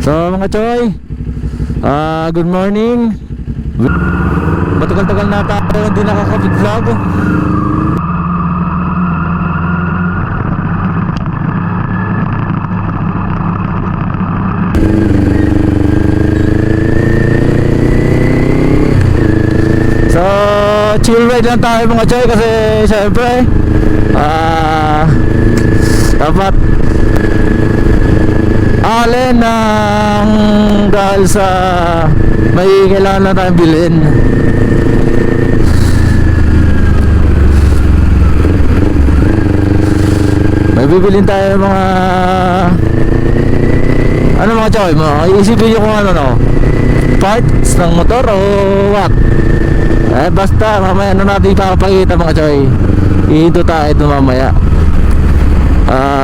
So mga choy, good morning. Matagal-tagal na tayo hindi nakakapag-vlog. So chill ride lang tayo mga choy kasi syempre dapat alin ng dahil sa may kailangan na tayong bilhin. May bibilin tayo mga ano mga choy mo, iisipin nyo kung ano no, parts ng motor o what. Basta mamaya ano natin ipapakita mga choy, ihinto tayo ito mamaya.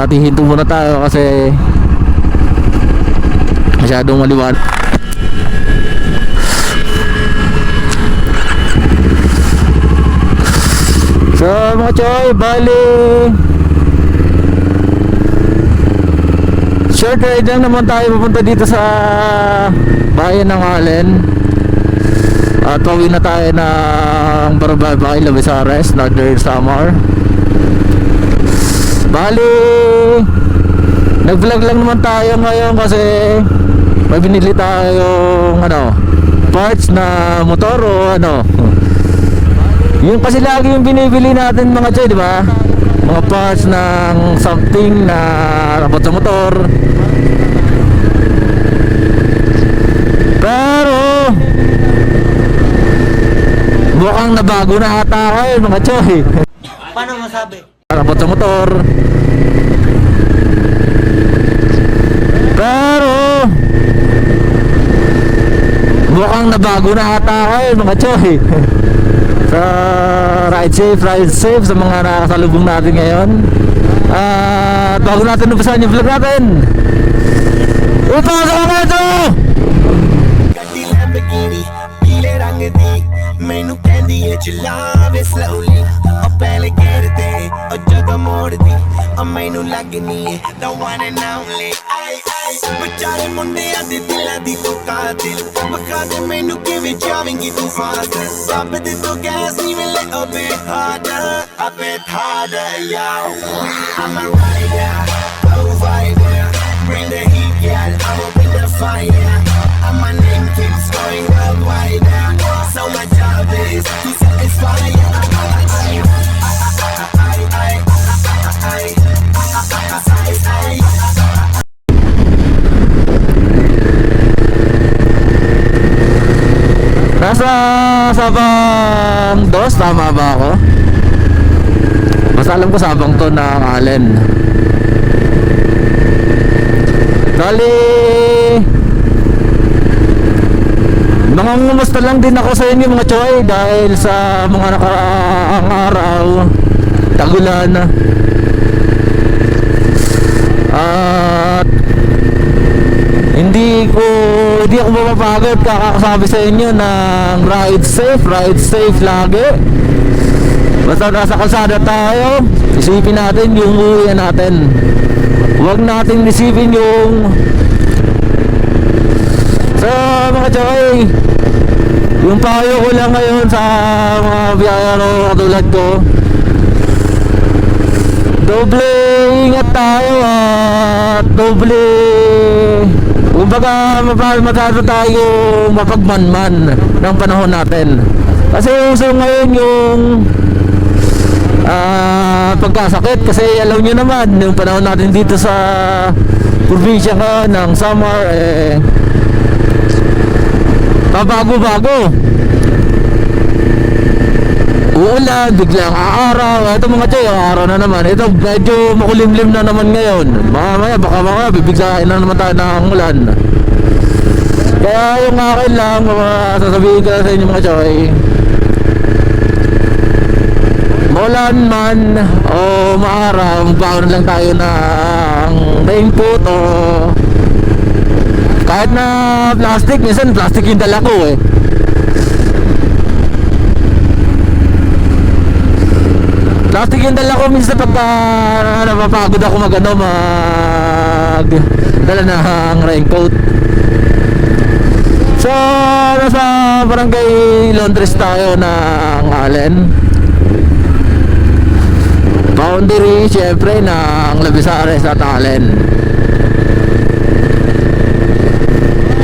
Hihinto muna tayo kasi masyadong maliwanag. So mga choy, bali short ride lang naman tayo pupunta dito sa bayan ng Allen. At pauwi na tayo ng Barabay, Labesares, Northern Samar. Bali nag-vlog lang naman tayo ngayon kasi may binili tayong ano, parts na motor o ano. Yung kasi lagi yung binibili natin mga choy, di ba? Mga parts ng something na dapat sa motor. Pero mukhang nabago na ata kayo mga choy. Paano masabi? Dapat sa motor. Pero mukhang nabago na ata kayo mga choy. So ride safe sa mga nakasalubong natin ngayon. At bago natin umpisahan yung vlog natin, ipasok mo ito! ਗੱਡੀ ਲੈਂਬਰਗਿਨੀ ਪੀਲੇ ਰੰਗ ਦੀ ਮੈਨੂੰ ਕਹਿੰਦੀ ਏ ਚਲਾਵੇ ਸਲੋਲੀ ਉਹ ਪਹਿਲੇ ਗੇਰ ਤੇ ਉਹ ਜਦੋਂ ਮੋੜਦੀ ਉਹ ਮੈਨੂੰ ਲੱਗਨੀ ਏ the one and only ਆਈ ਵਿਚਾਰੇ ਮੁੰਡਿਆਂ ਦੇ ਦਿਲਾਂ ਦੀ ਤੂੰ ਕਾਤਿਲ ਵਖਾ ਦੇ ਮੈਨੂੰ ਕਿਵੇਂ ਜਾਵੇਂਗੀ ਤੂੰ ਫਾਸਟ ਰੱਬ ਦੇ ਤੋਂ ਗੈਸ ਨਹੀਂ ਮਿਲੇ a bit harder yo I'm a rider provider bring the heat girl I'ma bring the fire and my name keeps going worldwide. So my job is to satisfy you. Nasa Sabang 2, tama ba ako? Basta alam ko Sabang to ng Allen. Dali nangungumusta lang din ako sa inyo mga choy dahil sa mga nakaraang araw tagulan at hindi ako mapapagod kakakasabi sa inyo ng ride safe lagi. Basta nasa kalsada tayo, isipin natin yung uwian natin, huwag natin isipin yung so mga choy, yung payo ko lang ngayon sa mga biyayaro katulad ko, doble ingat tayo at doble kumbaga masyado tayo mapagmanman ng panahon natin. Kasi uso ngayon yung pagkasakit, kasi alam nyo naman yung panahon natin dito sa probinsya ka ng Samar pabago-bago. Uulan, biglang aaraw. Ito mga choy, araw na naman. Ito medyo makulimlim na naman ngayon. Mamaya baka bibiglain na naman tayo ng ulan. Kaya yung akin lang, sasabihin ko sa inyo mga choy, maulan man o maaraw, magbaon lang tayo ng raincoat o kahit na plastic. Minsan plastic yung dala ko eh. Plastic yung dala ko minsan pagka napapagod ako mag dala ng raincoat. So, nasa barangay Londres tayo ng Allen. Boundary, syempre, ng Labisares at Allen.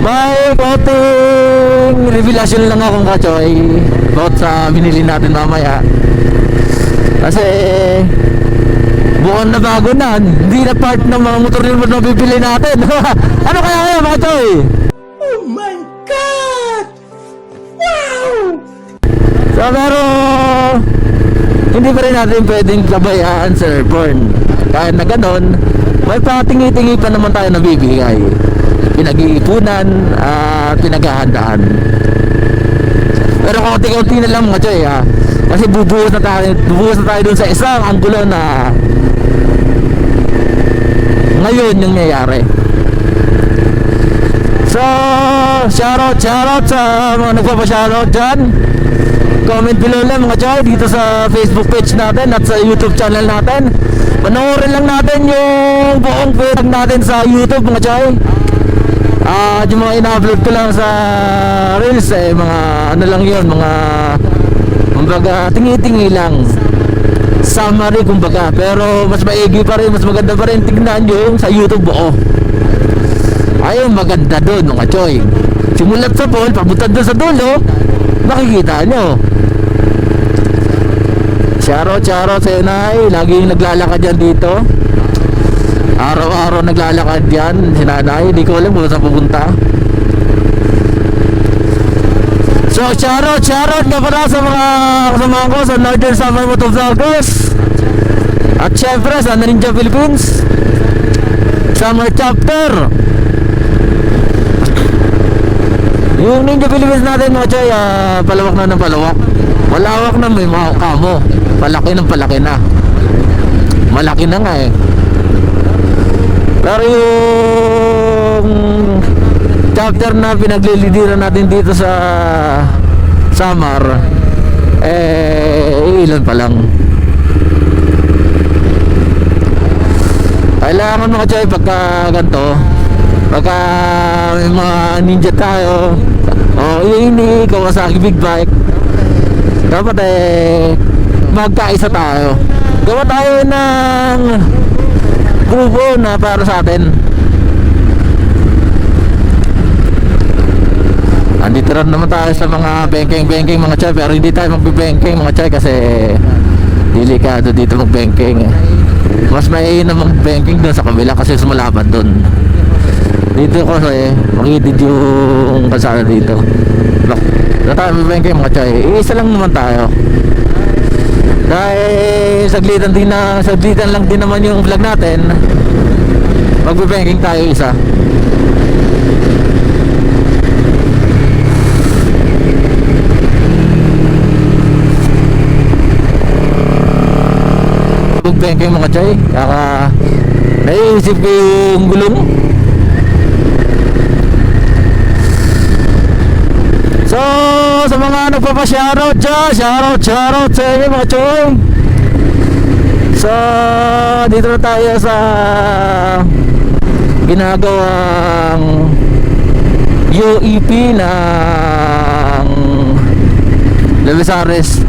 May konting revelasyon lang akong kachoy about sa binili natin mamaya. Kasi buwan na bago na, hindi na part ng mga motor yun na bibili natin. Ano kaya kayo mga choy? Oh my God! Wow! So pero hindi pa rin natin pwedeng kabayaan sa airborne. Kahit na ganon, may patingi-tingi pa naman tayo na bibigay. Pinag-iipunan at pinaghahandaan. Pero konti-konti na lang mga choy ha. Kasi bubuhos na tayo dun sa isang anggulo na ngayon yung nangyayari. So, shoutout sa mga nagpapa-shoutout dyan. Comment below lang mga choy dito sa Facebook page natin at sa YouTube channel natin. Panoorin lang natin yung buong vlog natin sa YouTube mga choy. Yung mga ina-upload ko lang sa Reels mga ano lang yun, mga kumbaga tingi-tingi lang, summary kumbaga. Pero mas maigi pa rin, mas maganda pa rin tignan yung sa YouTube buo. Ayun, maganda doon mga choy. Simulat sa pool, pabutan doon sa dulo, makikita nyo. Charo sa Nay, laging naglalakad yan dito. Araw-araw naglalakad yan si Nanay, di ko alam kung saan pupunta. So shoutout nga pala sa mga kasama ko sa Northern Summer Motovloggers. At syempre sa Ninja Philippines Summer Chapter. Yung Ninja Philippines natin mga choy, palawak na ng palawak. Malawak na, may mga kamo. Palaki ng palaki na. Malaki na nga eh. Pero yung chapter na pinaglilidiran natin dito sa Samar, ilan pa lang. Kailangan mga choy pagka ganito, pagka may mga ninja tayo, ini Kawasaki big bike, dapat magkaisa tayo. Gawa tayo ng grupo na para sa atin. Andito rin naman tayo sa mga banking mga choy, pero hindi tayo magbe-banking mga choy kasi delikado dito mag-banking. Mas mainam mag-banking doon sa kabila kasi sumalaban doon. Dito kasi makitid yung kalsada dito. Na tayo mag-banking mga choy, isa lang naman tayo. Dahil saglitan lang din naman yung vlog natin. Magbe-banking tayo isa. Mag-banking mga choy, kaka naiisip ko yung gulong. So sa mga nagpapa-shoutout dyan, shoutout sa inyo mga choy. So dito na tayo sa ginagawang UEP ng Labisares.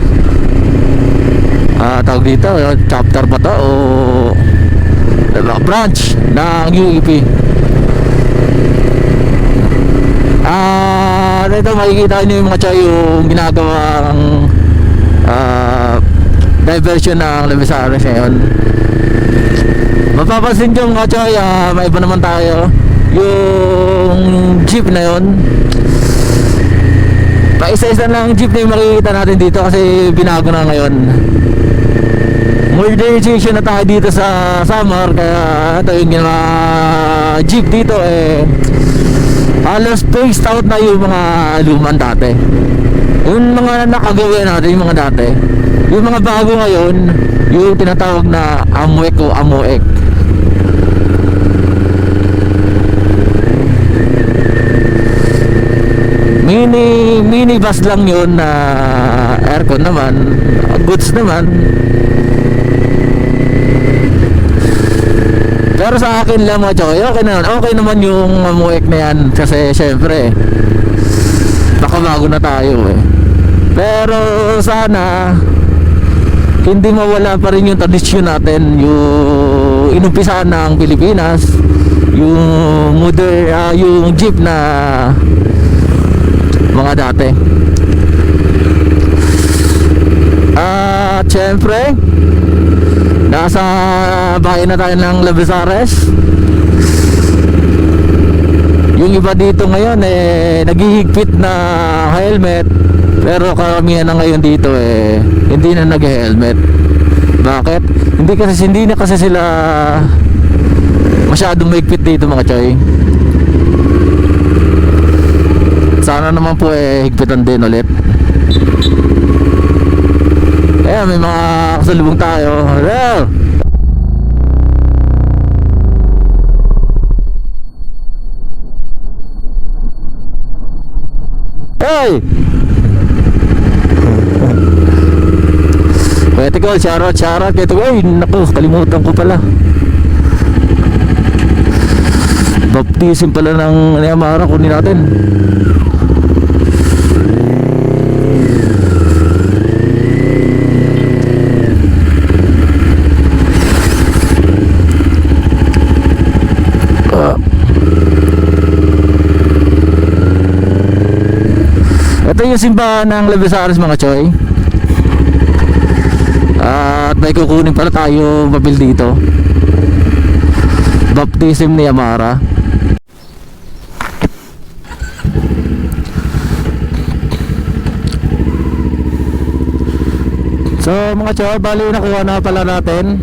Tawag dito, chapter ba to o branch ng UEP. Dito makikita nyo yung mga choy yung ginagawang diversion ng Labisares ngayon. Mapapansin nyo mga choy, may iba naman tayo. Yung jeep na yun, paisa-isa lang jeep na yung makikita natin dito kasi binago na ngayon. Modernization na tayo dito sa Samar, kaya ito yung jeep dito halos phased out na yung mga luman dati. Yung mga nakagawa natin, yung mga dati. Yung mga bago ngayon, yung tinatawag na Amoek o Amoek. Mini bus lang yun na aircon naman, goods naman. Pero sa akin lang mga choy, okay naman yung Amoek na yan kasi syempre nakabago na tayo eh. Pero sana hindi mawala pa rin yung tradisyon natin, yung inumpisahan ng Pilipinas, yung yung jeep na mga dati. At syempre nasa bahay na tayo ng Labezares. Yung iba dito ngayon naghihigpit na helmet, pero karamihan na ngayon dito hindi na nag-helmet. Bakit? Hindi na kasi sila masyadong mahigpit dito mga choy. Sana naman po higpitan din ulit. Ayan, may mga kasalubong tayo. Hello! Hey! Pwede ko, shoutout. Pwede ko, ay, naku, kalimutan ko pala. Baptism pala ng Yamara, kunin natin. Ito yung simbahan ng Labezares mga choy. At may kukunin pala tayo papel dito. Baptism ni Yamara. So mga choy, bali nakuha na pala natin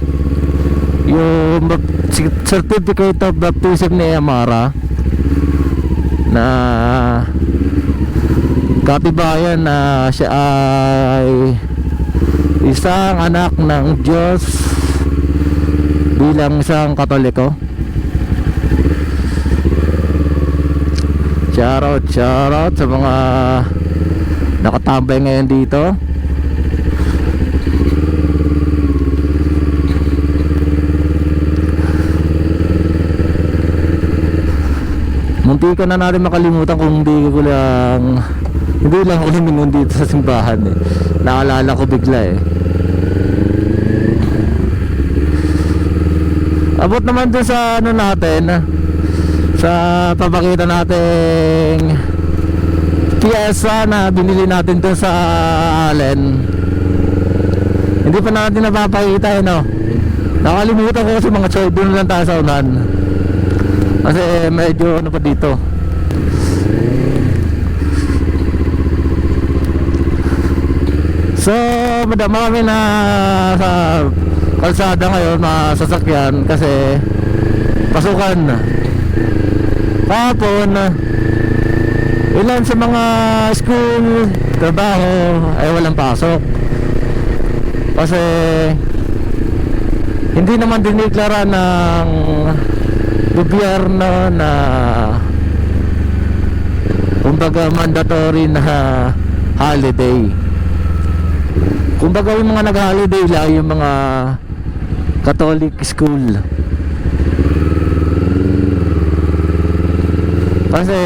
yung certificate of baptism ni Yamara, na katibayan na siya ay isang anak ng Diyos bilang isang Katoliko. Shoutout sa mga nakatambay ngayon dito. Munti ko na natin makalimutan kung hindi lang ulimingon dito sa simbahan Naalala ko bigla Abot naman dun sa natin, sa papakita nating piyesa na binili natin dun sa Allen. Hindi pa natin napapakita Nakalimutan ko sa mga choy. Doon lang tayo sa unan kasi medyo pa dito. So marami na sa kalsada ngayon mga sasakyan kasi pasukan. Kahapon ilan sa mga school, trabaho ay walang pasok kasi hindi naman diniklara ng gobyerno na kumbaga mandatory na holiday. Kumbaga yung mga nag-holiday lang yung mga Catholic school. Kasi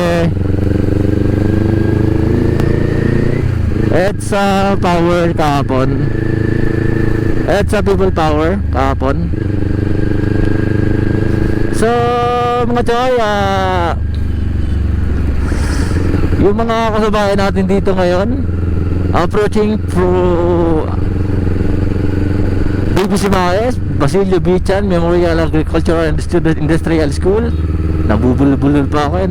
EDSA power kahapon, EDSA people power kahapon. So mga choy, yung mga kasabayan natin dito ngayon approaching through BBC Maes, Basilio Bichan Memorial Agricultural and Student Industrial School. Nabubulol-bulol pa ako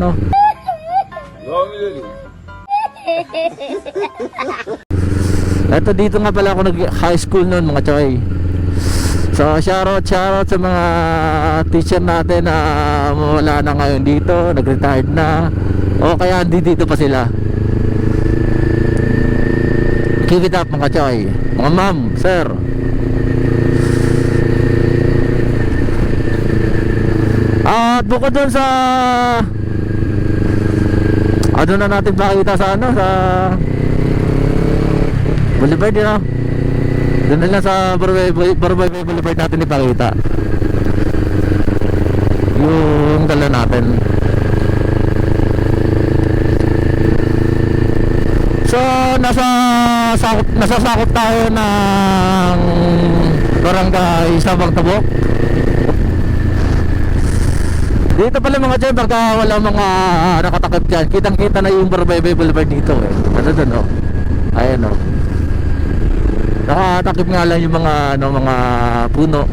Eto, dito nga pala ako nag-high school noon mga choy. So shoutout sa mga teacher natin na wala na ngayon dito, nag-retired na, o kaya hindi dito pa sila. Keep it up mga choy, mga ma'am, sir. At bukod dun sa ano na natin pakita sa sa Boulevard doon na lang sa Barbay Boulevard natin ipakita yung dala natin. So nasasakop tayo ng barangay Sabang Tabok. Dito pala mga dyan, baka wala mga nakatakip dyan, kitang kita na yung Barbaybay Boulevard dito eh. Ano dun oh, ayan oh, nakatakip nga lang yung mga mga puno.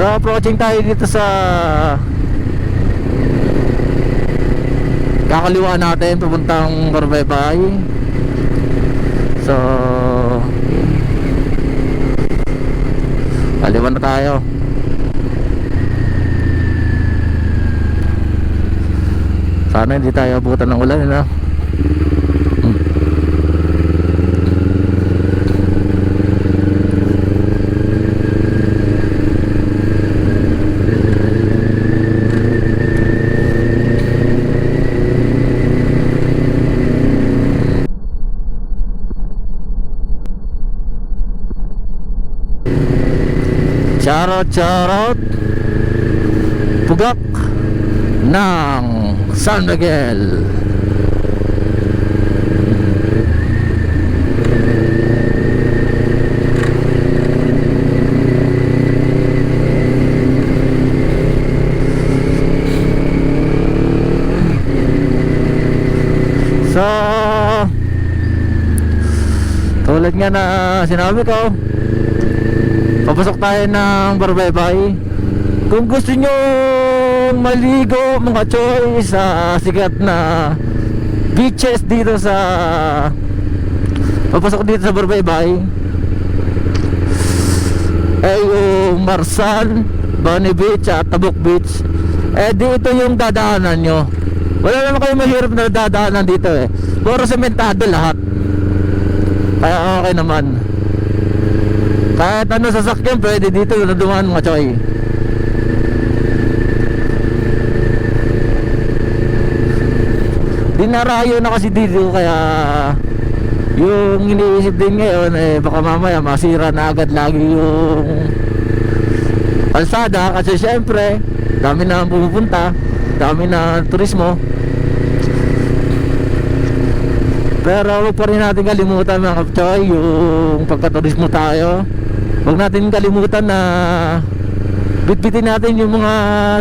So approaching tayo dito sa kakaliwa natin papuntang Barbaybay. So kaliwa na tayo. Sana hindi tayo abutan ng ulan, no? Charot Pugak ng San Miguel. So tulad nga na sinabi ko, papasok tayo ng Barbaybay. Kung gusto nyo maligo mga choy sa sikat na beaches dito sa papasok dito sa Barbaybay, eh yung Marsan, Bunny Beach at Tabuk Beach, eh dito yung dadaanan nyo. Wala naman kayo mahirap na dadaanan dito eh, puro sementado lahat, kaya okay naman. Kahit ano sasakyan pwede dito na dumaan mga choy. Dinarayo na kasi dito, kaya yung iniisip din ngayon eh baka mamaya masira na agad lagi yung kalsada, kasi syempre dami na pumupunta, dami na turismo. Pero huwag pa rin natin kalimutan mga kapchoy yung pagkaturismo tayo. Huwag natin kalimutan na bitbitin natin yung mga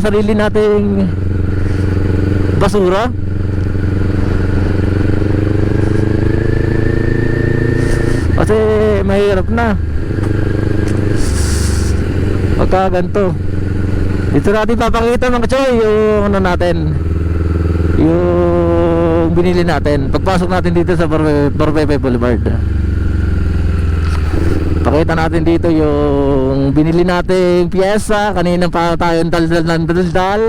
sarili nating basura. Kasi mahirap na pagka ganito. Dito natin papakita mga kapchoy yung ano natin, yung binili natin pagpasok natin dito sa Barbaybay Boulevard. Pakita natin dito yung binili nating piyesa. Kanina pa tayong daldal ng daldal.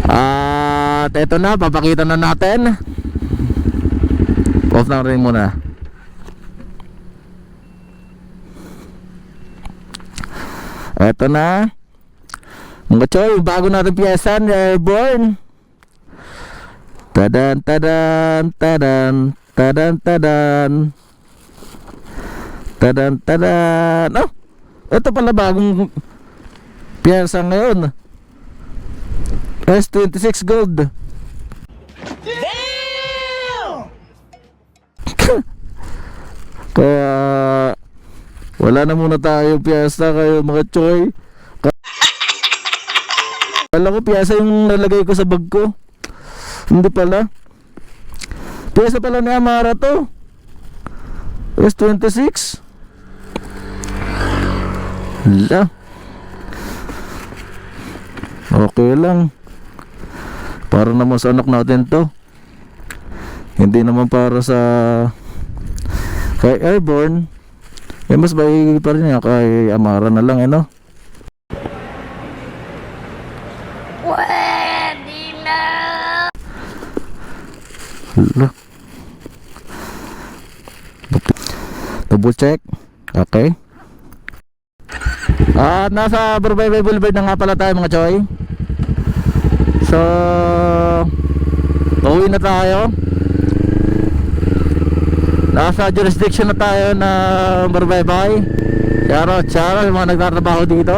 At eto na, papakita na natin. Off na rin muna. Eto na mga choy, bago natin piyesa ni Airborne. Tadan tadan tadan tadan tadan tadan tadan. Oh, ito pala bagong piyesa ngayon, S26 Gold. Kaya wala na muna tayo piyesa kayo mga choy. Kala ko piyesa yung nalagay ko sa bag ko. Hindi pala. Piyesa pala ni Amara to, S26. Hala. Okay lang. Para naman sa anak natin to. Hindi naman para sa kay Airborne. Eh mas bagay pa rin niya kay Amara na lang, no? Pwede na. Hala. Double check. Okay. At nasa Barbaybay Boulevard na nga pala tayo mga choy. So pauwi na tayo. Nasa jurisdiction na tayo na Barbaybay. Shoutout yung mga nagtatrabaho dito.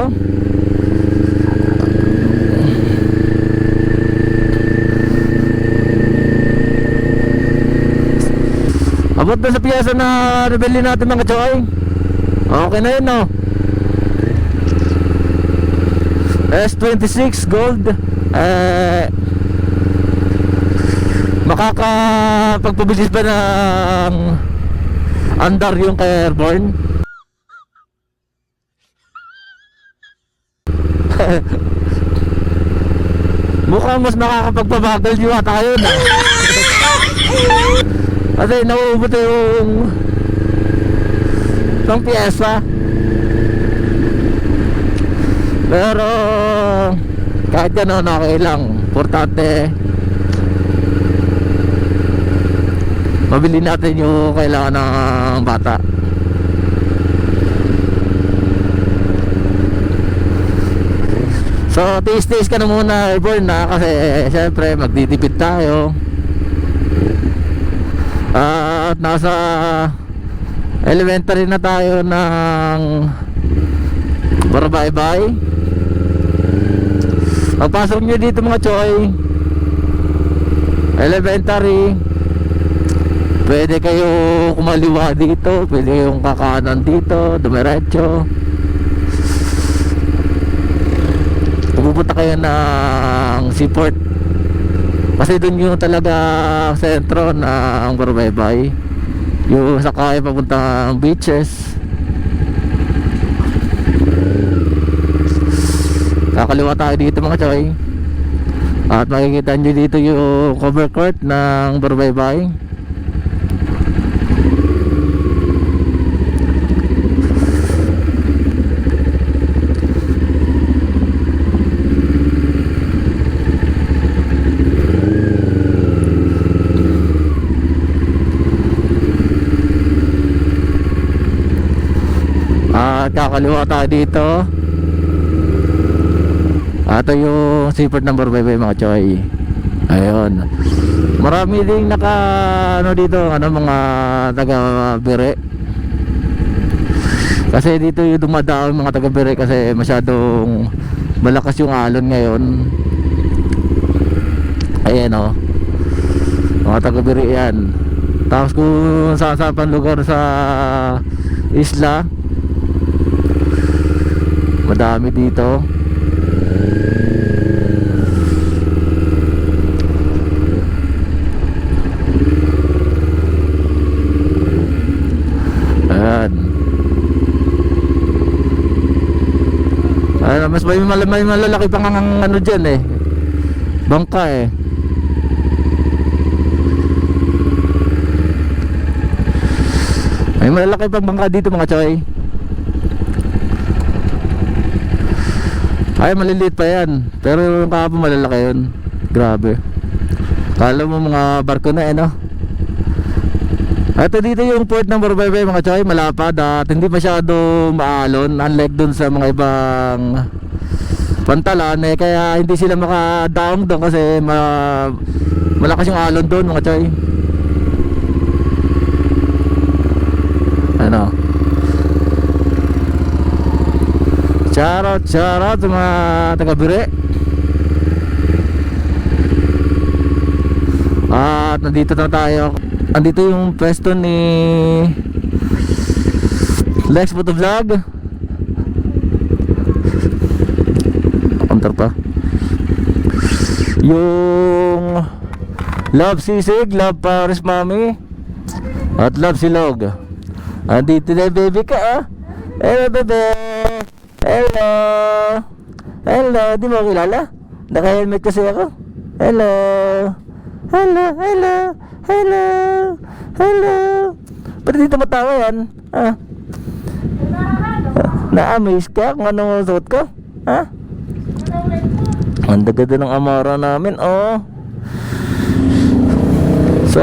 Abot na sa piyesa na nabili natin mga choy. Okay na yun, no? S26 gold. Makakapagpabilis ba ng andar yung kay Airborne? Mukhang mas nakakapagpabagal yung ata yun, ah. Kasi nauubot yung isang piyesa. Pero kahit gano'n okay lang. Importante mabili natin yung kailangan ng bata. So tiis-tiis ka na muna, Airborne, na kasi syempre magtitipid tayo. At nasa elementary na tayo ng Barbaybay. Pagpasok nyo dito mga choy, elementary, pwede kayo kumaliwa dito, pwede kayong kakanan dito, dumiretso. Pupunta kayo ng Seaport kasi doon yung talaga sentro ng Barbaybay, yung sakay papuntang beaches. Kakaliwa tayo dito mga choy, at makikita nyo dito yung cover court ng Barbaybay. At kakaliwa tayo dito. Ito yung seaport ng Barbaybay mga choy. Ayun. Marami ding naka ano dito, mga taga Bire. Kasi dito yung dumadaan mga taga Bire kasi masyadong malakas yung alon ngayon. Ayan, oh. Mga taga Bire yan. Tapos kung saan pang lugar sa isla, madami dito. Mas may malalaki pang ano dyan eh, bangka eh. May malalaki pang bangka dito mga choy. Ay maliliit pa yan, pero yung kahapon malalaki yun. Grabe. Kala mo mga barko na eh, no? Ito dito yung port ng Barbaybay mga choy, malapad at hindi masyado maalon, unlike dun sa mga ibang pantalan eh, kaya hindi sila makadaong doon kasi malakas yung alon doon mga choy. Ano, shoutout sa mga taga Bire. At nandito na tayo. Andito yung pwesto ni Lex Motovlog. Counter pa. Yung Love Sisig, Love Paris Mami, at Love Silog. Andito na baby ka, ah. Hello bebe. Hello. Hello, di mo kilala? Naka-helmet kasi ako. Hello. Hello, hello. Hello. Hello. Pwede dito matawa yan, ah. Na-amaze ka kung anong suot ko, ha? Ang ganda ng Amara namin, oh. So,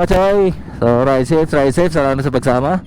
mga choy, so ride safe, salamat sa pagsama.